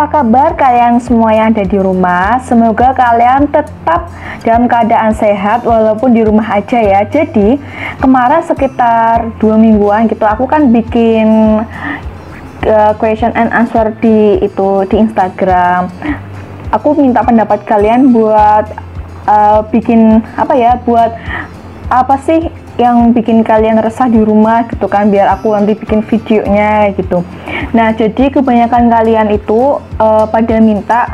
Apa kabar kalian semua yang ada di rumah? Semoga kalian tetap dalam keadaan sehat walaupun di rumah aja ya. Jadi kemarin sekitar 2 mingguan gitu aku kan bikin question and answer di Instagram. Aku minta pendapat kalian buat bikin buat apa sih yang bikin kalian resah di rumah gitu kan, biar aku nanti bikin videonya gitu. Nah, jadi kebanyakan kalian itu pada minta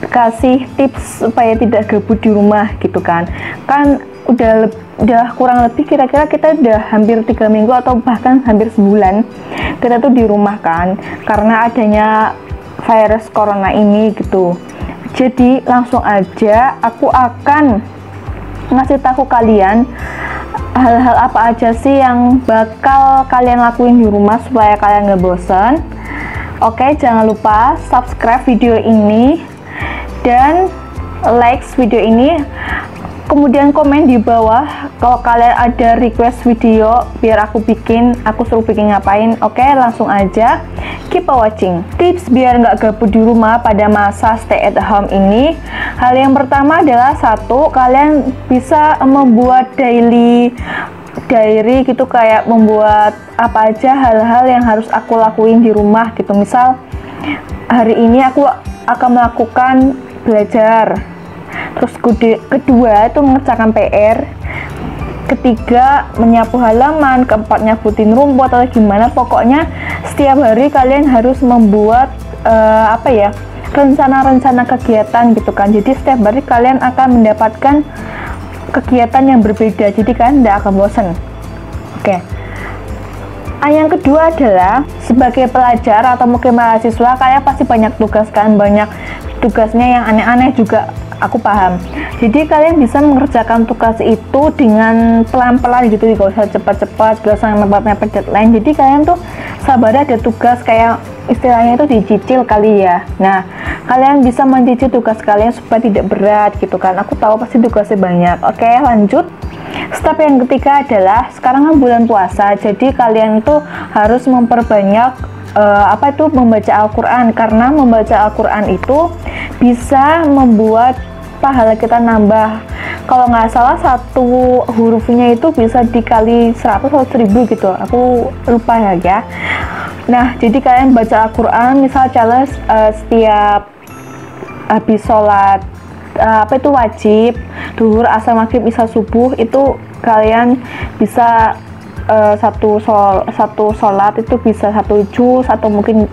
kasih tips supaya tidak gabut di rumah gitu kan. Kan udah kurang lebih kira-kira kita udah hampir 3 minggu atau bahkan hampir sebulan kita tuh di rumah kan, karena adanya virus corona ini gitu. Jadi langsung aja aku akan ngasih tahu kalian hal-hal apa aja sih yang bakal kalian lakuin di rumah supaya kalian gak bosan. Oke, jangan lupa subscribe video ini dan like video ini, kemudian komen di bawah kalau kalian ada request video biar aku suruh bikin ngapain. Oke, langsung aja keep watching. Tips biar nggak gabut di rumah pada masa stay at home ini, hal yang pertama adalah kalian bisa membuat diary gitu, kayak membuat apa aja hal-hal yang harus aku lakuin di rumah gitu. Misal hari ini aku akan melakukan belajar, terus kedua itu mengerjakan PR, ketiga menyapu halaman, keempat nyabutin rumput atau gimana. Pokoknya setiap hari kalian harus membuat rencana-rencana kegiatan gitu kan. Jadi setiap hari kalian akan mendapatkan kegiatan yang berbeda, jadi kalian tidak akan bosan. Oke. Yang kedua adalah sebagai pelajar atau mungkin mahasiswa, kalian pasti banyak tugas kan, banyak tugasnya yang aneh-aneh juga, aku paham. Jadi kalian bisa mengerjakan tugas itu dengan pelan-pelan gitu, gak usah cepat-cepat, gak usah mepet-mepet deadline. Jadi kalian tuh sabar, ada tugas kayak istilahnya itu dicicil kali ya. Nah, kalian bisa mencicil tugas kalian supaya tidak berat gitu kan. Aku tahu pasti tugasnya banyak. Oke, lanjut. Step yang ketiga adalah sekarang kan bulan puasa, jadi kalian tuh harus memperbanyak membaca Al-Quran, karena membaca Al-Quran itu bisa membuat pahala kita nambah. Kalau nggak salah satu hurufnya itu bisa dikali 100 atau 1000 gitu, aku lupa ya. Nah, jadi kalian baca Al-Quran, misal challenge setiap habis sholat wajib, duhur, asar, maghrib, isya, subuh, itu kalian bisa satu sholat itu bisa 1 juz atau mungkin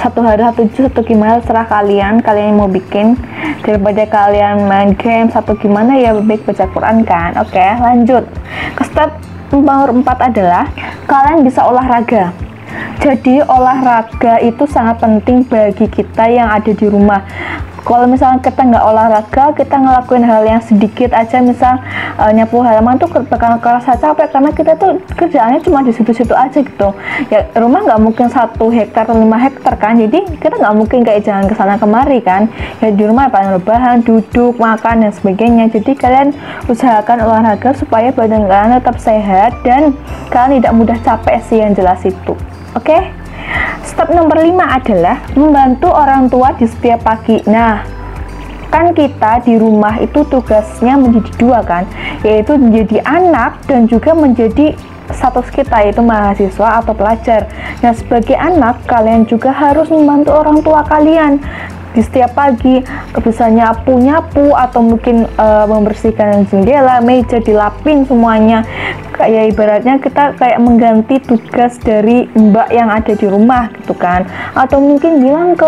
satu hari 1 juz atau gimana, serah kalian mau bikin, daripada kalian main game atau gimana ya, lebih baik baca Quran kan. Oke, lanjut ke step nomor 4 adalah kalian bisa olahraga. Jadi olahraga itu sangat penting bagi kita yang ada di rumah. Kalau misalnya kita nggak olahraga, kita ngelakuin hal yang sedikit aja, misal nyapu halaman tuh bakal kerasa capek, karena kita tuh kerjaannya cuma di situ-situ aja gitu ya. Rumah nggak mungkin 1 hektar atau 5 hektar kan, jadi kita nggak mungkin kayak jalan kesana kemari kan ya. Di rumah paling rebahan, duduk, makan dan sebagainya. Jadi kalian usahakan olahraga supaya badan kalian tetap sehat dan kalian tidak mudah capek sih, yang jelas itu. Oke. Step nomor 5 adalah membantu orang tua di setiap pagi. Nah, kan kita di rumah itu tugasnya menjadi 2 kan, yaitu menjadi anak dan juga menjadi status kita yaitu mahasiswa atau pelajar. Nah, sebagai anak kalian juga harus membantu orang tua kalian di setiap pagi, bisa nyapu atau mungkin membersihkan jendela, meja, dilapin semuanya. Kayak ibaratnya kita kayak mengganti tugas dari mbak yang ada di rumah gitu kan. Atau mungkin bilang ke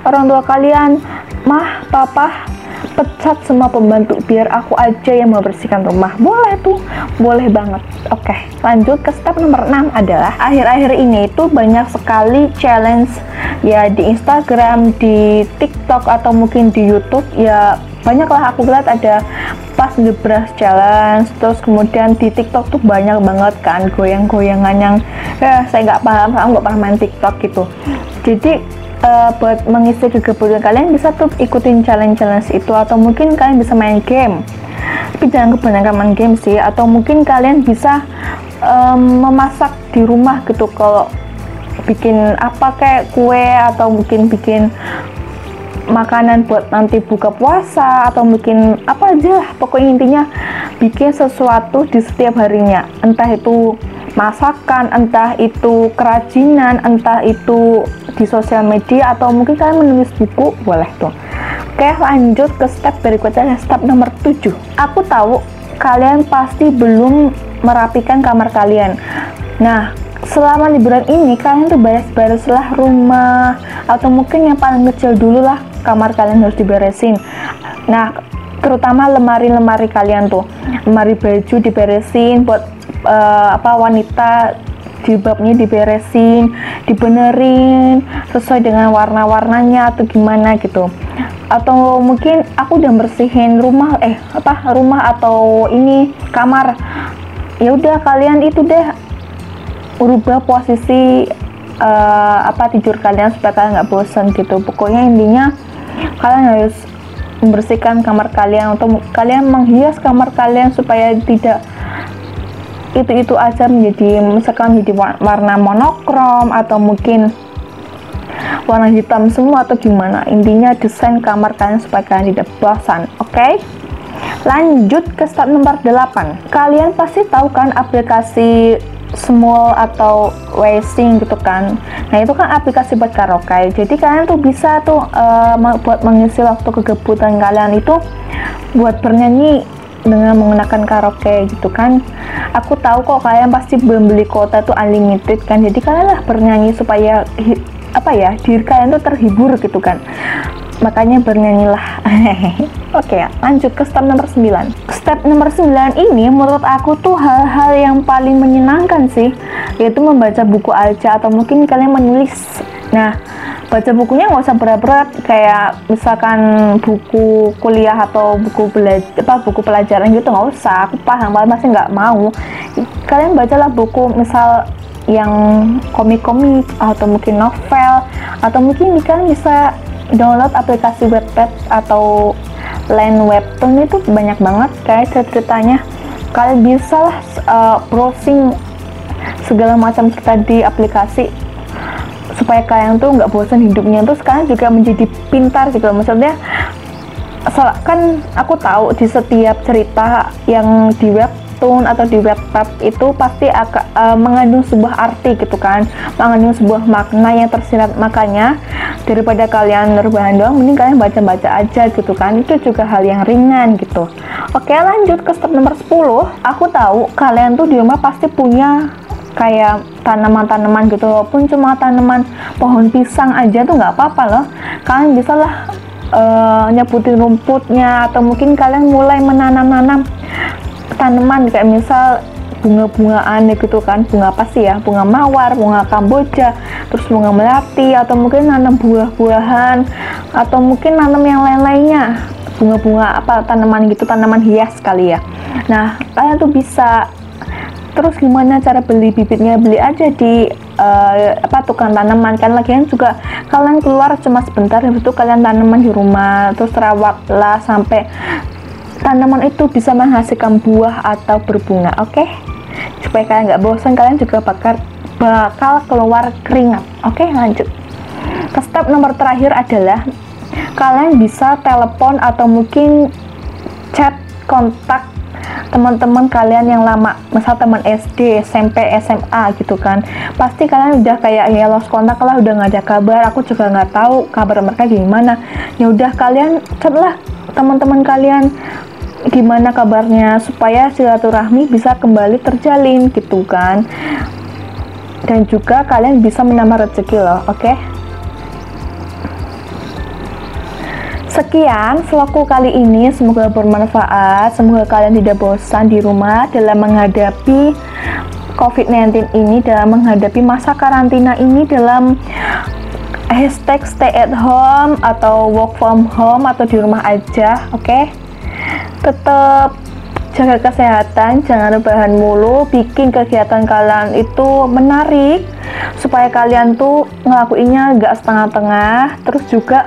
orang tua kalian, "Mah, papa, pecat semua pembantu biar aku aja yang membersihkan rumah." Boleh tuh, boleh banget. Oke, lanjut ke step nomor 6 adalah akhir-akhir ini itu banyak sekali challenge ya di Instagram, di TikTok atau mungkin di YouTube ya. Banyaklah aku lihat ada pas ngebras challenge, terus kemudian di TikTok tuh banyak banget kan goyang-goyangan yang saya nggak paham, saya nggak pernah main TikTok gitu. Jadi buat mengisi kegabutan kalian bisa tuh ikutin challenge itu, atau mungkin kalian bisa main game, tapi jangan kebanyakan main game sih. Atau mungkin kalian bisa memasak di rumah gitu. Kalau bikin apa kayak kue, atau mungkin bikin makanan buat nanti buka puasa, atau mungkin apa aja lah, pokoknya intinya bikin sesuatu di setiap harinya, entah itu masakan, entah itu kerajinan, entah itu di sosial media, atau mungkin kalian menulis buku, boleh tuh. Oke, lanjut ke step berikutnya, step nomor 7. Aku tahu kalian pasti belum merapikan kamar kalian. Nah, selama liburan ini kalian tuh beres-bereslah rumah, atau mungkin yang paling kecil dulu lah kamar kalian harus diberesin. Nah, terutama lemari-lemari kalian tuh, lemari baju diberesin, buat wanita jilbabnya diberesin, dibenerin sesuai dengan warna-warnanya atau gimana gitu. Atau mungkin aku udah bersihin rumah atau ini kamar, ya udah kalian itu deh ubah posisi tidur kalian supaya kalian nggak bosan gitu. Pokoknya intinya kalian harus membersihkan kamar kalian, atau kalian menghias kamar kalian supaya tidak itu aja misalkan jadi warna monokrom, atau mungkin warna hitam semua, atau gimana. Intinya desain kamar kalian supaya kalian tidak bosan. Oke? Lanjut ke step nomor 8. Kalian pasti tahu kan aplikasi Small atau Wacing gitu kan. Nah, itu kan aplikasi buat karaoke. Jadi kalian tuh bisa tuh buat mengisi waktu kegabutan kalian itu buat bernyanyi dengan menggunakan karaoke gitu kan. Aku tahu kok kalian pasti belum beli kuota tuh unlimited kan. Jadi kalian lah bernyanyi supaya diri kalian tuh terhibur gitu kan. Makanya bernyanyilah. Oke, lanjut ke step nomor 9. Step nomor 9 ini menurut aku tuh hal-hal yang paling menyenangkan sih, yaitu membaca buku aja, atau mungkin kalian menulis. Nah, baca bukunya nggak usah berat-berat, kayak misalkan buku kuliah atau buku pelajaran gitu, nggak usah. Aku paham, kalian pasti nggak mau. Kalian bacalah buku misal yang komik-komik, atau mungkin novel, atau mungkin kalian bisa download aplikasi Wattpad atau Line Webtoon, itu banyak banget kayak ceritanya. Kalian bisa lah browsing segala macam cerita di aplikasi supaya kalian tuh nggak bosan hidupnya. Terus kalian juga menjadi pintar gitu. Maksudnya kan aku tahu di setiap cerita yang di webtoon atau di Wattpad itu pasti mengandung sebuah arti gitu kan, mengandung sebuah makna yang tersirat. Makanya daripada kalian rebahan doang, mending kalian baca-baca aja gitu kan. Itu juga hal yang ringan gitu. Oke, lanjut ke step nomor 10. Aku tahu kalian tuh di rumah pasti punya kayak tanaman-tanaman gitu, walaupun cuma tanaman pohon pisang aja tuh nggak apa-apa loh. Kalian bisa lah nyebutin rumputnya, atau mungkin kalian mulai menanam-nanam tanaman kayak misal bunga-bungaan gitu kan. Bunga apa sih ya? Bunga mawar, bunga kamboja, terus bunga melati, atau mungkin nanam buah-buahan, atau mungkin nanam yang lain-lainnya, bunga-bunga tanaman gitu, tanaman hias kali ya. Nah, kalian tuh bisa. Terus gimana cara beli bibitnya? Beli aja di tukang tanaman kan. Lagian juga kalian keluar cuma sebentar, habis itu kalian tanaman di rumah, terus rawatlah sampai tanaman itu bisa menghasilkan buah atau berbunga. Oke? Supaya kalian nggak bosan, kalian juga bakal keluar keringat. Oke, lanjut ke step nomor terakhir adalah kalian bisa telepon atau mungkin chat kontak teman-teman kalian yang lama, misal teman SD, SMP, SMA gitu kan. Pasti kalian udah kayak ya lost kontak lah, udah nggak ada kabar. Aku juga nggak tahu kabar mereka gimana. Ya udah kalian chat lah teman-teman kalian gimana kabarnya, supaya silaturahmi bisa kembali terjalin gitu kan. Dan juga kalian bisa menambah rezeki loh. Oke? Sekian vlogku kali ini, semoga bermanfaat. Semoga kalian tidak bosan di rumah dalam menghadapi COVID-19 ini, dalam menghadapi masa karantina ini, dalam hashtag stay at home atau work from home atau di rumah aja. Oke? Tetap jaga kesehatan, jangan rebahan mulu, bikin kegiatan kalian itu menarik supaya kalian tuh ngelakuinnya gak setengah-tengah. Terus juga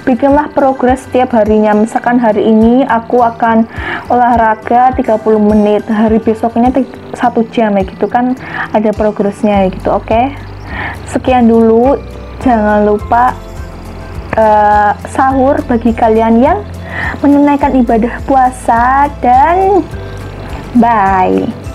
bikinlah progres setiap harinya. Misalkan hari ini aku akan olahraga 30 menit, hari besoknya 1 jam ya gitu kan, ada progresnya ya gitu. Oke? Sekian dulu, jangan lupa sahur bagi kalian yang menunaikan ibadah puasa, dan bye.